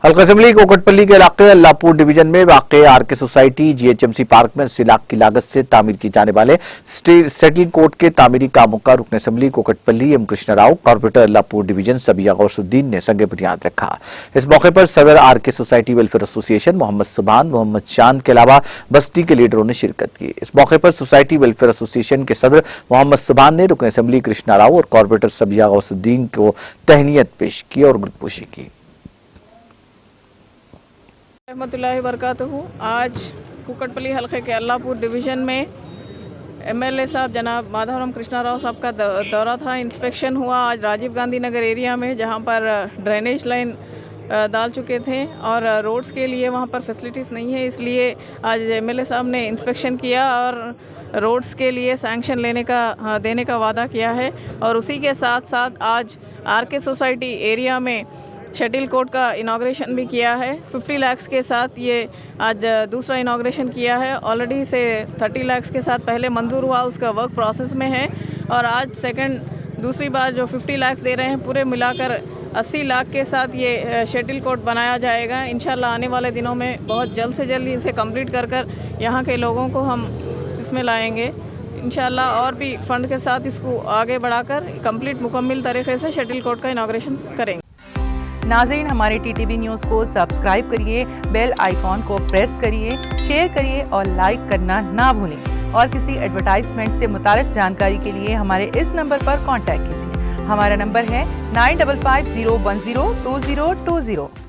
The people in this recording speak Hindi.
हल्का असेंबली कोकटपल्ली के इलाके अल्लाहपुर डिवीजन में वाक़ आरके सोसाइटी जीएचएमसी पार्क में 80 लाख की लागत से तामीर की जाने वाले सेटलिंग कोर्ट के तामीरी कामों का रुकन assembly Kukatpally M Krishna Rao, corporator Allahpur division Sabiya Gousuddin ने संगे बुनियाद रखा। इस मौके पर सदर RK society welfare association Mohammed Subhan, Mohammed चांद के अलावा बस्ती के लीडरों ने शिरकत की। इस मौके पर सोसाइटी वेलफेयर एसोसिएशन के सदर मोहम्मद सुभान ने रुकन असेंबली कृष्ण राव और कॉर्पोरेटर सबिया गौसुद्दीन को तहनीत पेश की और गुलपोशी की। रहमतुल्लाहि बरकातहू। आज कुकटपल्ली हल्के के अल्लाहपुर डिवीज़न में एमएलए साहब जनाब माधवराम कृष्णा राव साहब का दौरा था, इंस्पेक्शन हुआ आज राजीव गांधी नगर एरिया में, जहां पर ड्रेनेज लाइन डाल चुके थे और रोड्स के लिए वहां पर फैसिलिटीज़ नहीं है, इसलिए आज एमएलए साहब ने इंस्पेक्शन किया और रोड्स के लिए सैंक्शन देने का वादा किया है। और उसी के साथ साथ आज आरके सोसाइटी एरिया में शटिल कोर्ट का इनाग्रेशन भी किया है। 50 लाख के साथ ये आज दूसरा इनाग्रेशन किया है। ऑलरेडी से 30 लाख के साथ पहले मंजूर हुआ, उसका वर्क प्रोसेस में है और आज दूसरी बार जो 50 लाख दे रहे हैं, पूरे मिलाकर 80 लाख के साथ ये शटिल कोर्ट बनाया जाएगा। इंशाल्लाह आने वाले दिनों में बहुत जल्द से जल्द इसे कंप्लीट कर यहाँ के लोगों को हम इसमें लाएंगे इंशाल्लाह, और भी फंड के साथ इसको आगे बढ़ाकर कंप्लीट मुकम्मल तरीके से शटिल कोर्ट का इनाग्रेशन करेंगे। नाज़रीन, हमारे टीटीवी न्यूज़ को सब्सक्राइब करिए, बेल आइकॉन को प्रेस करिए, शेयर करिए और लाइक करना ना भूलें। और किसी एडवर्टाइजमेंट से मुताल्लिक़ जानकारी के लिए हमारे इस नंबर पर कांटेक्ट कीजिए। हमारा नंबर है 9550102020।